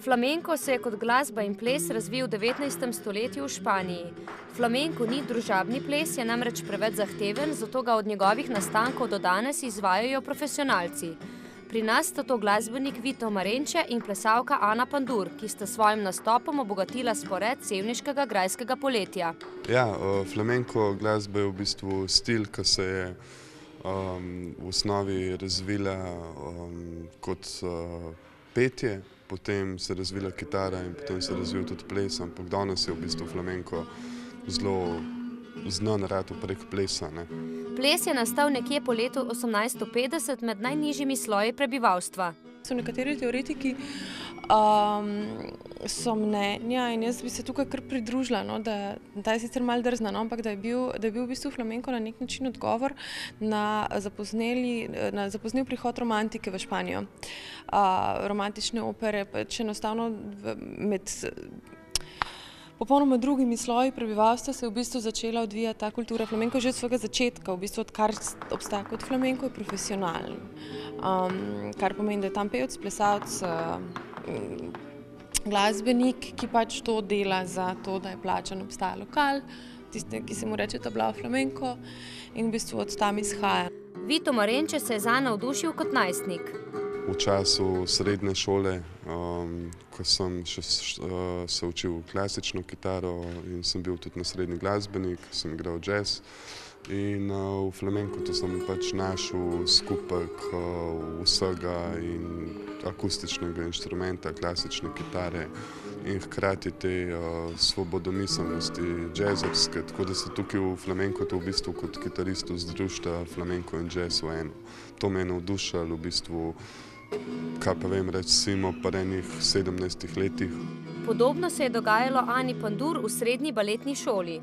Flamenko se je kot glasba in ples razvil v 19. stoletju v Španiji. Flamenko ni družabni ples, je namreč preveč zahteven, zato ga od njegovih nastankov do danes izvajajo profesionalci. Pri nas sta to glasbenik Vito Marenče in plesalka Ana Pandur, ki sta svojim nastopom obogatila spored sevniškega grajskega poletja. Ja, flamenko glasba je v bistvu stil, ki se je v osnovi razvila kot petje, potem se je razvila kitara in potem se je razvil tudi ples, ampak danes je v bistvu flamenko zelo znan rad prek plesa. Ples je nastal nekje po letu 1850 med najnižjimi sloji prebivalstva. So nekateri teoretiki so mnenja in jaz bi se tukaj kar pridružila, da ta je sicer malo drzna, ampak da je bil v bistvu flamenko na nek način odgovor na zapoznel prihod romantike v Španijo. Romantične opere, pač enostavno med popolnoma drugimi sloji prebivalstva se je v bistvu začela odvijati ta kultura flamenko že od svojega začetka, v bistvu odkar obstaja kot flamenko je profesionalen. Kar pomeni, da je tam pevec, plesalec, glasbenik, ki pač to dela za to, da je plačan, obstaja lokal, tiste, ki se mu reče tabla flamenko in v bistvu od tam izhaja. Vito Marenče se je zanj navdušil kot najstnik. V času srednje šole, ko sem še se učil klasično kitaro in sem bil tudi naslednji glasbenik, sem igral jazz. In v flamenku to sem pač našel skupek vsega in akustičnega inštrumenta, klasične kitare in hkrati te svobodomiselnosti jazzovske, tako da se tukaj v flamenku to v bistvu kot kitaristu združita flamenko in jazz v eno. To me je navdušalo v bistvu, kaj pa vem, recimo po enih 17 letih. Podobno se je dogajalo Ani Pandur v srednji baletni šoli.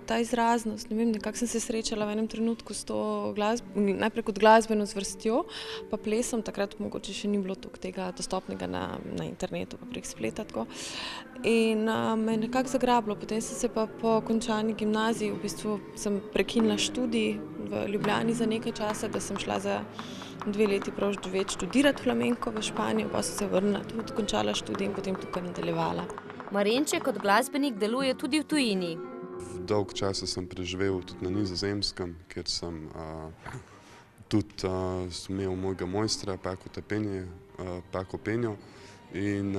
Ta izraznost, ne vem, nekako sem se srečala v enem trenutku s to najprej kot glasbeno zvrstjo, pa plesom, takrat mogoče še ni bilo toliko tega dostopnega na internetu, pa prek spleta tako. In me je nekako zagrabilo, potem sem se pa po končani gimnaziji, v bistvu sem prekinila študij v Ljubljani za nekaj časa, da sem šla za 2 leti prav študirati flamenko v Španijo, pa sem se vrnila, tudi končala študij in potem tukaj nadaljevala. Marenče kot glasbenik deluje tudi v tujini. Dolg časa sem preživel tudi na Nizozemskem, kjer sem tudi imel mojega mojstra, Paco Penjo, in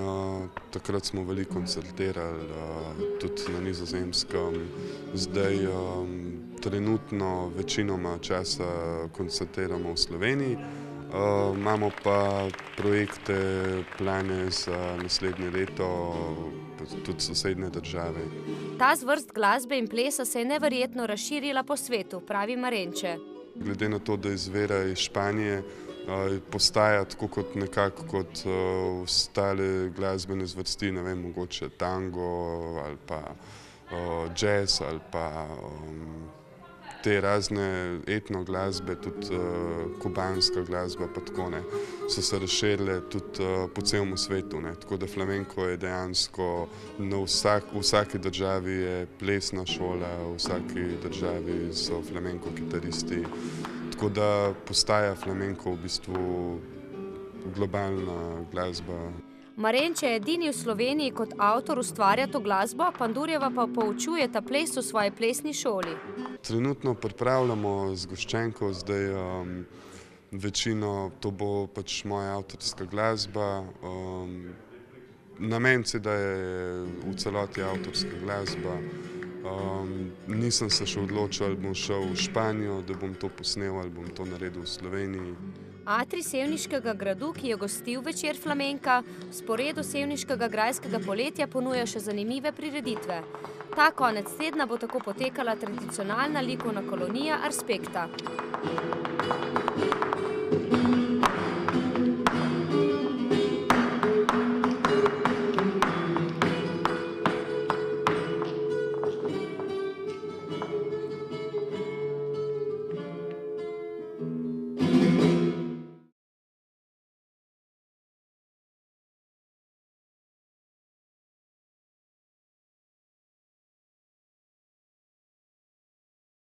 takrat smo veliko koncertirali tudi na Nizozemskem. Zdaj trenutno večinoma časa koncertiramo v Sloveniji, imamo pa projekte, plane za naslednje leto, tudi sosednje države. Ta zvrst glasbe in plesa se je neverjetno razširila po svetu, pravi Marenče. Glede na to, da izvira iz Španije, postaja tako kot nekako kot ostale glasbene zvrsti, ne vem, mogoče tango ali pa jazz ali pa te razne etno glasbe, tudi kubanska glasba pa tako, so se razširile tudi po celem svetu, tako da flamenko je dejansko v vsaki državi je plesna šola, v vsaki državi so flamenko kitaristi, tako da postaja flamenko v bistvu globalna glasba. Marenče je edini v Sloveniji kot avtor ustvarja to glasbo, Pandurjeva pa poučuje ta ples v svoji plesni šoli. Trenutno pripravljamo zgoščenko, zdaj večino to bo pač moja avtorska glasba. Namen je, da je v celoti avtorska glasba. Nisem se še odločil, ali bom šel v Španijo, da bom to posnel, ali bom to naredil v Sloveniji. Atrij sevniškega gradu, ki je gostil večer flamenka, v sporedu sevniškega grajskega poletja ponuja še zanimive prireditve. Ta konec tedna bo tako potekala tradicionalna likovna kolonija Arspekta.